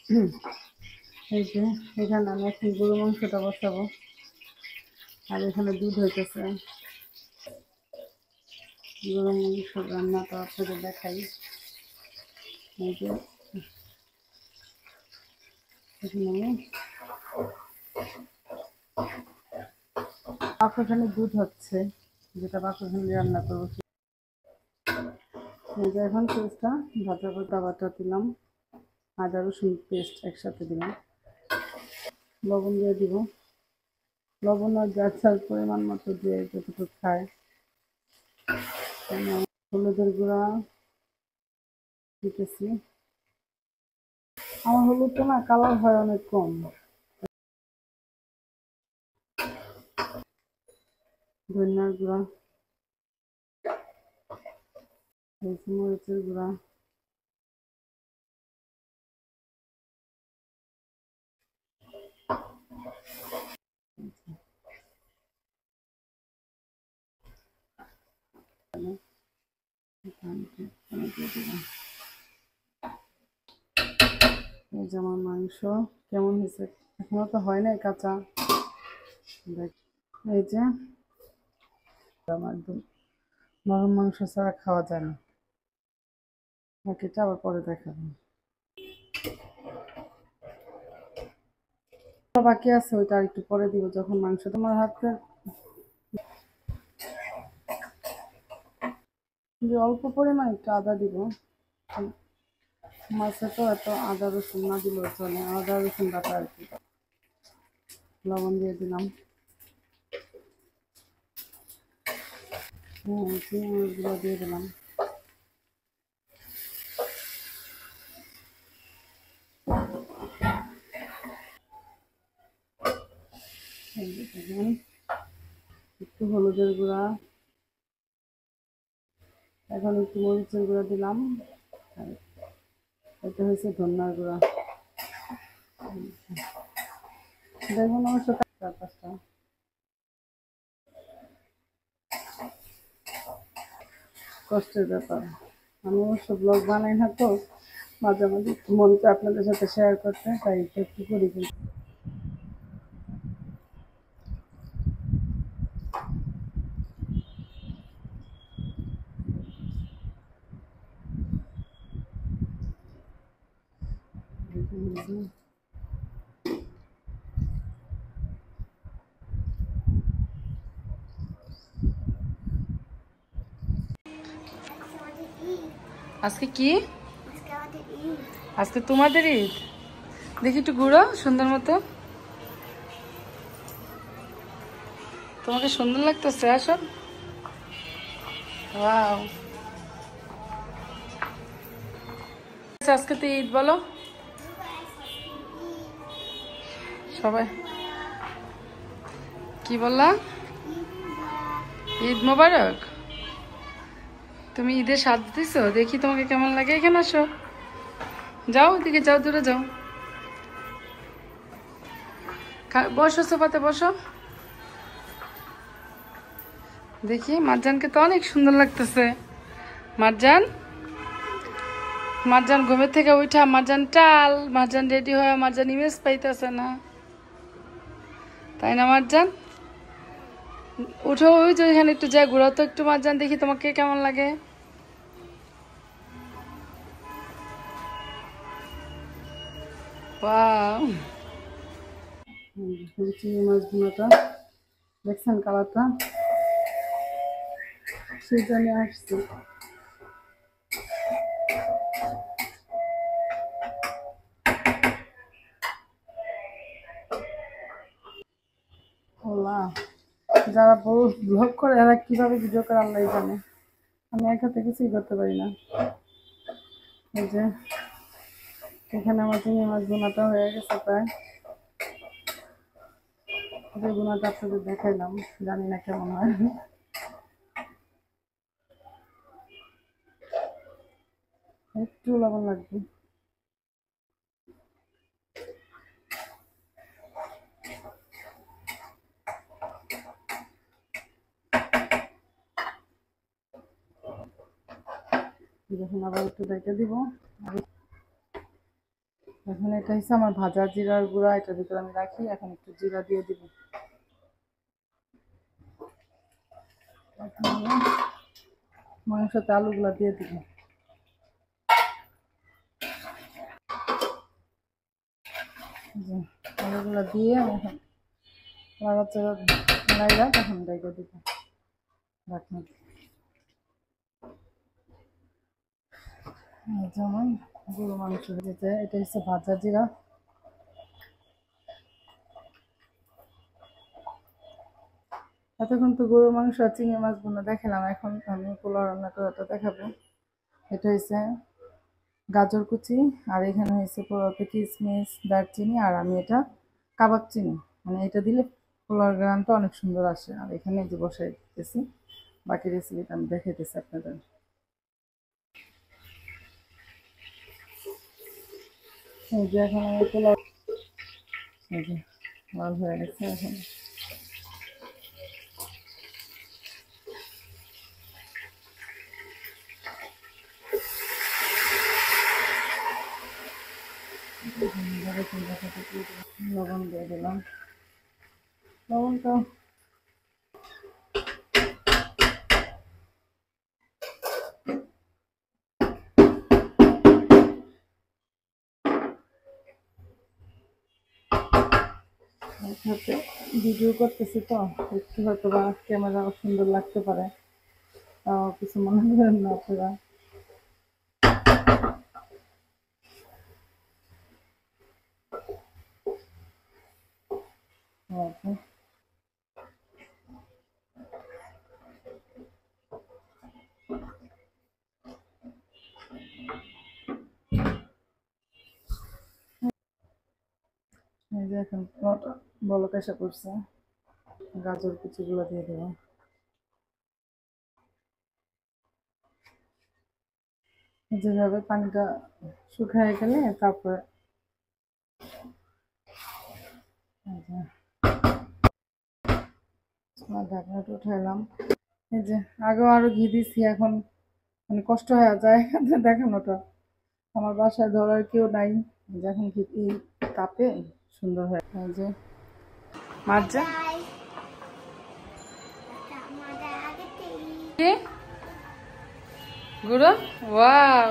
এই যে এখানে আমি এখন গরু মাংসটা বসাবো, আর এখানে দুধ হইতেছে। গরু মাংস রান্নাটা আপনাদের দেখাই। এই যে এখানে আমি পাঁচখানে দুধ হচ্ছে, যেটা পাঁচখানে রান্না করবো। এই যে এখন পেস্টটা ভাজা ভাজা বাটা দিলাম, আদা রসুন পেস্ট একসাথে দিলাম, লবণ দিয়ে দিব। লবণ আর যার পরিমাণ মতো দিয়ে যতটুকু খায়। হলুদের গুঁড়া দিতেছি। আমার হলুদটা না কালার হয় অনেক কম। ধনিয়ার গুঁড়া, মরিচের গুঁড়া, এই যে আমার মাংস কেমন হয়েছে, এখনো তো হয় নাই, কাঁচা। এই যে আমার একদম নরম মাংস ছাড়া খাওয়া যায় না। বাকিটা আবার পরে দেখাবো। বাকি আছে ওইটা আর একটু পরে দিব, যখন মাংস তোমার হাতে অল্প পরিমাণ একটু আদা দিব। মাছে তো এত আদা রসুন না দিলেও চলে, আদা রসুন বাটা আর কি। লবণ দিয়ে দিলাম, চিনি মরিচগুলো দিয়ে দিলাম। একটু হলুদের গুঁড়া, এখন একটু মরিচের গুঁড়া দিলাম, এটা হয়েছে ধনিয়ার গুঁড়া। দেখুন অবশ্য 4-5টা কষ্টের ব্যাপার। আমি অবশ্য ব্লগ বানাই না, তো মাঝে মাঝে মন চায় আপনাদের সাথে শেয়ার করতে, তাই একটু করি। কিন্তু আজকে কি? আজকে তোমাদের ঈদ। দেখি একটু ঘুরো সুন্দর মতো, তোমাকে সুন্দর লাগতেছে। আসো, ওয়াও। আজকে তো ঈদ, বলো সবাই। কি বললা? ঈদ মোবারক। তুমি ঈদের সাজ দিছো, দেখি তোমাকে কেমন লাগে। এখানে আসো, যাও ওদিকে যাও, দূরে যাও, বসো সোফাতে বসো। দেখি মারজানকে তো অনেক সুন্দর লাগতেছে। মারজান, মারজান ঘুমের থেকে উঠা, মারজান টাল, মারজান রেডি হয়ে, মারজান ইমেজ পাইতেছে না, তাই না মারজান? উঠো, ওই যে এখানে একটু যা ঘুরাও তো একটু মারজান, দেখি তোমাকে কেমন লাগে। ওয়াও, চিংড়ি মাছ ভুনাটা দেখছেন কালারটা, সেই জন্য আসছি। ওলা, যারা ব্লগ করে এরা কিভাবে ভিডিও করে আল্লাহ জানে, আমি এক হাতে কিছুই করতে পারি না। এই যে এখানে আমার চিংড়ি মাছ ভুনাটা হয়ে গেছে প্রায়। যে ভুনাটা আপনাদের দেখাইলাম, জানি না কেমন হয়। একটু লবণ লাগবে। যখন আবার একটু দেখে দিব, এখন এটা হচ্ছে আমার ভাজা জিরার গুঁড়া, এটার ভিতরে আমি রাখি। এখন একটু জিরা দিয়ে দিব। মাংসতে আলুগুলা দিয়ে দিব। আলুগুলা দিয়ে আমি এখন লাড়াচাড়া লাইরা তখন রেখে দিব রাখুন। যেমন গরু মাংস হয়েছে, এটা হচ্ছে ভাজা জিরা। এতক্ষণ তো গরুর মাংস আর চিংড়ি মাছ বোনা দেখালাম, এখন আমি পোলাও রান্না করাটা দেখাবো। এটা হচ্ছে গাজর কুচি, আর এখানে হয়েছে পোলাওতে কিশমিশ, দারচিনি, আর আমি এটা কাবাব চিনি, মানে এটা দিলে পোলাওর গ্রানটা অনেক সুন্দর আসে। আর এখানে যে বসাই দিতেছি, বাকি রেসিপিটা আমি দেখাইতেছি আপনাদের। এই যে এখন আমি পোলাও, এই যে লাল হয়ে গেছে এখন। লবণ দিয়ে দিলাম, লবণটা ভিডিও করতেছি তো একটু হয়তো বা ক্যামেরা সুন্দর লাগতে পারে, তাও কিছু মনে করেন না আপনারা। এই যে এখন বলক এসে পড়ছে, গাজর কুচিগুলো দিয়ে দেবো। যেভাবে পানিটা শুকায় গেলে তারপরে ঢাকনাটা উঠাইলাম। এই যে আগেও আরো ঘি দিচ্ছি, এখন মানে কষ্ট হয়ে যায় দেখানোটা। আমার বাসায় ধরার কেউ নাই, যখন ঘি তাপে সুন্দর হয়। এই যে মার্জা গুঁড়ো, ওয়াও।